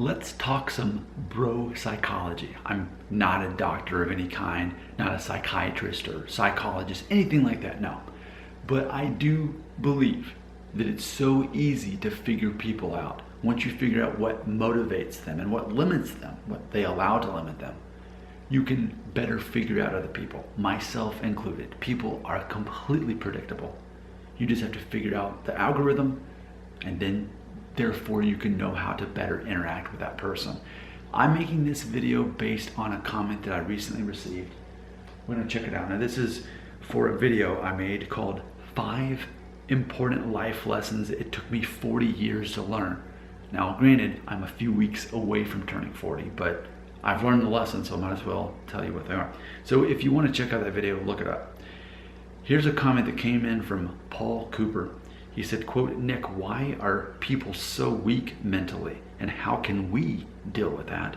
Let's talk some bro psychology. I'm not a doctor of any kind, not a psychiatrist or psychologist, anything like that, no. But I do believe that it's so easy to figure people out. Once you figure out what motivates them and what limits them, what they allow to limit them, you can better figure out other people, myself included. People are completely predictable. You just have to figure out the algorithm, and then therefore you can know how to better interact with that person. I'm making this video based on a comment that I recently received. We're gonna check it out. Now this is for a video I made called 5 Important Life Lessons It Took Me 40 Years to Learn. Now granted, I'm a few weeks away from turning 40, but I've learned the lesson, so I might as well tell you what they are. So if you want to check out that video, look it up. Here's a comment that came in from Paul Cooper. He said, quote, "Nick, why are people so weak mentally, and how can we deal with that?"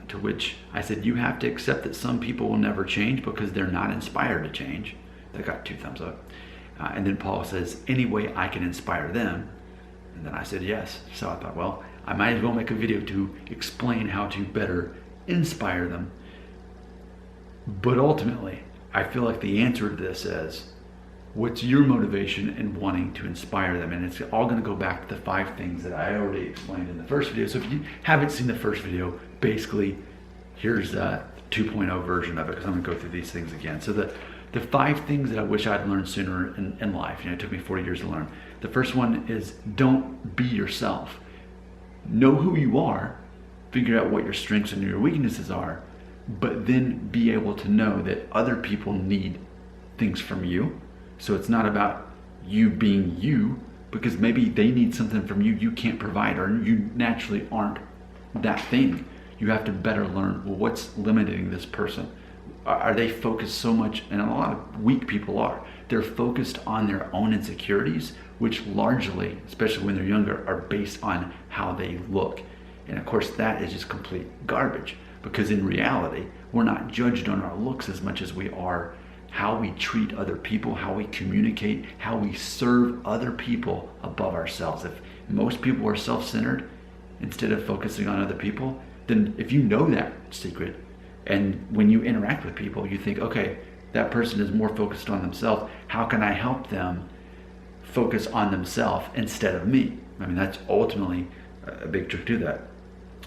To which I said, you have to accept that some people will never change because they're not inspired to change. That got 2 thumbs up. And then Paul says, any way I can inspire them. And then I said, yes. So I thought, well, I might as well make a video to explain how to better inspire them. But ultimately, I feel like the answer to this is, what's your motivation in wanting to inspire them? And it's all going to go back to the 5 things that I already explained in the first video. So if you haven't seen the first video, basically here's a 2.0 version of it, because I'm going to go through these things again. So the 5 things that I wish I'd learned sooner in life, it took me 40 years to learn. The first one is, don't be yourself. Know who you are, figure out what your strengths and your weaknesses are, but then be able to know that other people need things from you. So it's not about you being you, because maybe they need something from you you can't provide, or you naturally aren't that thing. You have to better learn, well, what's limiting this person? Are they focused so much, and a lot of weak people are, they're focused on their own insecurities, which largely, especially when they're younger, are based on how they look. And of course that is just complete garbage, because in reality, we're not judged on our looks as much as we are how we treat other people, how we communicate, how we serve other people above ourselves. If most people are self-centered instead of focusing on other people, then if you know that secret, and when you interact with people, you think, okay, that person is more focused on themselves, how can I help them focus on themselves instead of me? I mean, that's ultimately a big trick to that.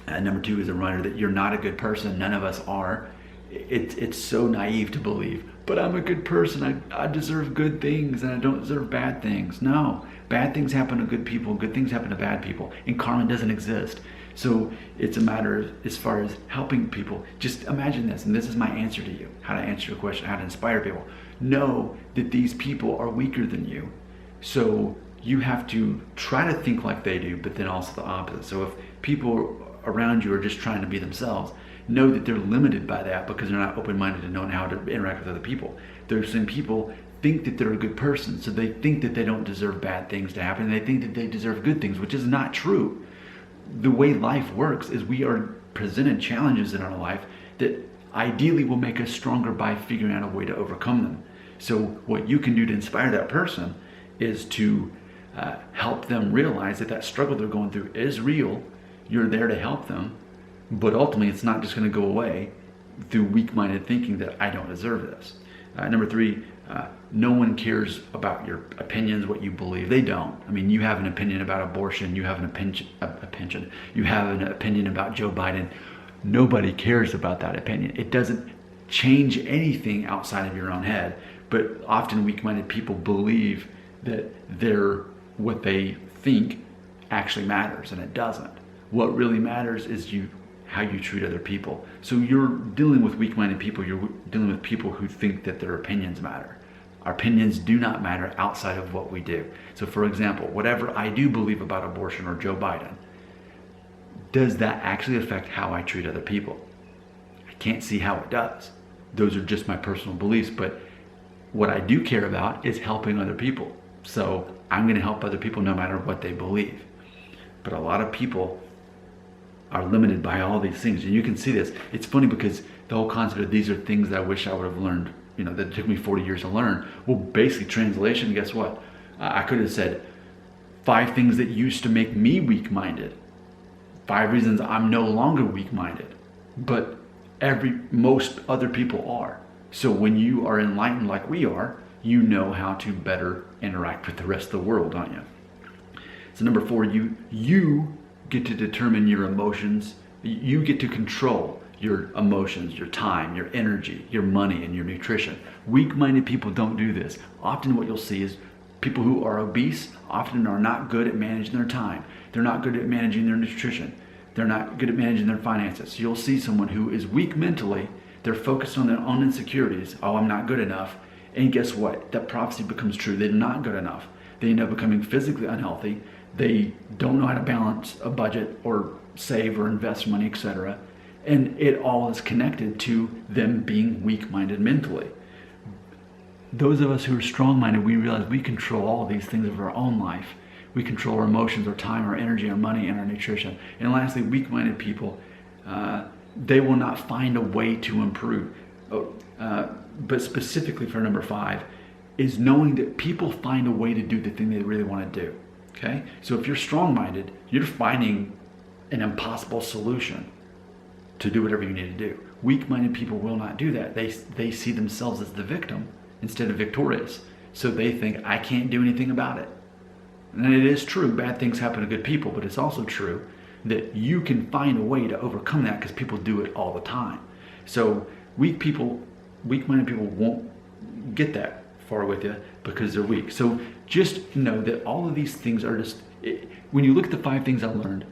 And number 2 is a reminder that you're not a good person. None of us are. It's so naive to believe, but I'm a good person, I deserve good things and I don't deserve bad things. No, bad things happen to good people, good things happen to bad people, and karma doesn't exist. So it's a matter of, as far as helping people, just imagine this, and this is my answer to you, how to answer your question, how to inspire people. Know that these people are weaker than you, so you have to try to think like they do, but then also the opposite. So if people around you are just trying to be themselves, know that they're limited by that because they're not open-minded and knowing how to interact with other people. There's some people think that they're a good person, so they think that they don't deserve bad things to happen, and they think that they deserve good things, which is not true. The way life works is we are presented challenges in our life that ideally will make us stronger by figuring out a way to overcome them. So what you can do to inspire that person is to help them realize that that struggle they're going through is real. You're there to help them, but ultimately it's not just going to go away through weak-minded thinking that I don't deserve this. Number 3, no one cares about your opinions, what you believe. They don't. I mean, you have an opinion about abortion, you have an opinion, you have an opinion about Joe Biden. Nobody cares about that opinion. It doesn't change anything outside of your own head, but often weak-minded people believe that what they think actually matters, and it doesn't. What really matters is how you treat other people. So you're dealing with weak-minded people, you're dealing with people who think that their opinions matter. Our opinions do not matter outside of what we do. So for example, whatever I do believe about abortion or Joe Biden, does that actually affect how I treat other people? I can't see how it does. Those are just my personal beliefs, but what I do care about is helping other people. So I'm gonna help other people no matter what they believe. But a lot of people are limited by all these things, and you can see this. It's funny because the whole concept of these are things that I wish I would have learned, that took me 40 years to learn. Well, basically translation, guess what? I could have said 5 things that used to make me weak-minded. 5 reasons I'm no longer weak-minded, but most other people are. So when you are enlightened like we are, you know how to better interact with the rest of the world, don't you? So number 4, you get to determine your emotions. You get to control your emotions, your time, your energy, your money, and your nutrition. Weak-minded people don't do this. Often what you'll see is people who are obese often are not good at managing their time. They're not good at managing their nutrition. They're not good at managing their finances. So you'll see someone who is weak mentally. They're focused on their own insecurities. Oh, I'm not good enough. And guess what? That prophecy becomes true. They're not good enough. They end up becoming physically unhealthy. They don't know how to balance a budget or save or invest money, etc. And it all is connected to them being weak-minded mentally. Those of us who are strong-minded, we realize we control all of these things of our own life. We control our emotions, our time, our energy, our money, and our nutrition. And lastly, weak-minded people, they will not find a way to improve. But specifically for number 5, is knowing that people find a way to do the thing they really want to do. Okay? So if you're strong-minded, you're finding an impossible solution to do whatever you need to do. Weak-minded people will not do that. They see themselves as the victim instead of victorious. So they think, I can't do anything about it. And it is true, bad things happen to good people, but it's also true that you can find a way to overcome that because people do it all the time. So weak-minded people won't get that far with you because they're weak. So just know that all of these things are when you look at the 5 things I learned,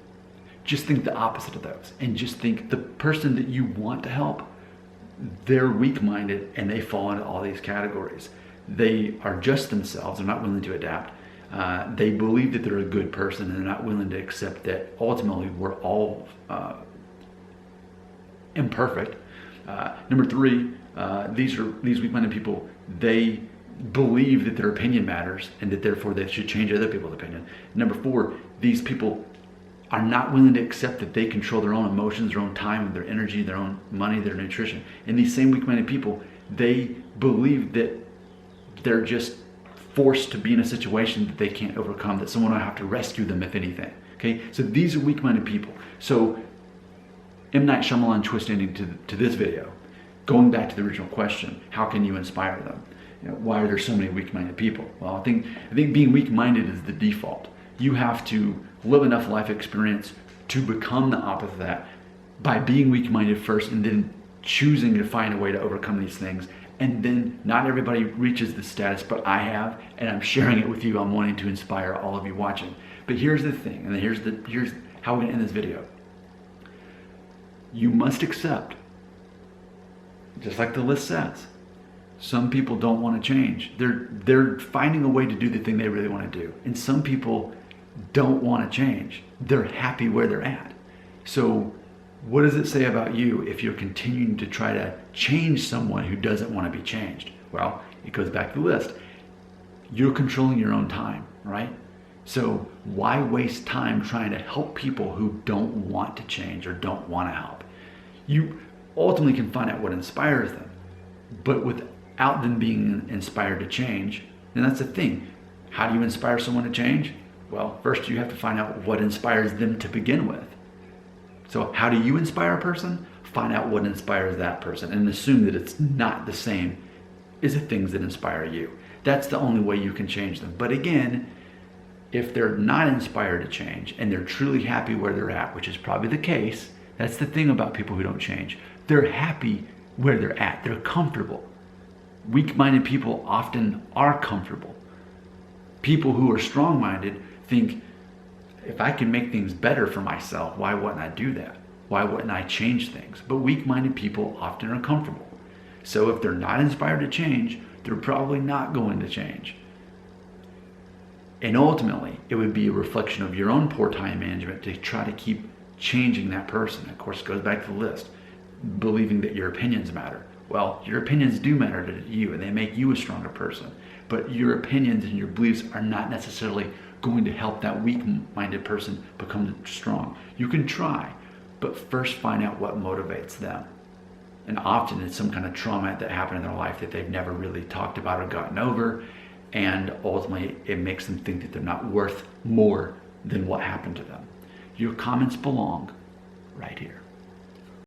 just think the opposite of those, and just think the person that you want to help, they're weak-minded and they fall into all these categories. They are just themselves. They're not willing to adapt. They believe that they're a good person and they're not willing to accept that ultimately we're all imperfect. Number 3, these weak-minded people, they believe that their opinion matters and that therefore they should change other people's opinion. Number 4, these people are not willing to accept that they control their own emotions, their own time, their energy, their own money, their nutrition. And these same weak-minded people, they believe that they're just forced to be in a situation that they can't overcome, that someone will have to rescue them if anything. Okay, so these are weak-minded people. So M. Night Shyamalan twist ending to this video, going back to the original question, how can you inspire them? Why are there so many weak-minded people? Well, I think being weak-minded is the default. You have to live enough life experience to become the opposite of that by being weak-minded first and then choosing to find a way to overcome these things. And then not everybody reaches this status, but I have, and I'm sharing it with you. I'm wanting to inspire all of you watching. But here's the thing, and here's how we're gonna end this video. You must accept, just like the list says, some people don't want to change. They're finding a way to do the thing they really want to do. And some people don't want to change. They're happy where they're at. So what does it say about you if you're continuing to try to change someone who doesn't want to be changed? Well, it goes back to the list. You're controlling your own time, right? So why waste time trying to help people who don't want to change or don't want to help? You ultimately can find out what inspires them, but without them being inspired to change, and that's the thing. How do you inspire someone to change? Well, first you have to find out what inspires them to begin with. So how do you inspire a person? Find out what inspires that person and assume that it's not the same as the things that inspire you. That's the only way you can change them. But again, if they're not inspired to change and they're truly happy where they're at, which is probably the case, that's the thing about people who don't change. They're happy where they're at. They're comfortable. Weak-minded people often are comfortable. People who are strong-minded think, if I can make things better for myself, why wouldn't I do that? Why wouldn't I change things? But weak-minded people often are comfortable. So if they're not inspired to change, they're probably not going to change. And ultimately, it would be a reflection of your own poor time management to try to keep changing that person. Of course, it goes back to the list, believing that your opinions matter. Well, your opinions do matter to you, and they make you a stronger person. But your opinions and your beliefs are not necessarily going to help that weak-minded person become strong. You can try, but first find out what motivates them. And often it's some kind of trauma that happened in their life that they've never really talked about or gotten over. And ultimately it makes them think that they're not worth more than what happened to them. Your comments belong right here.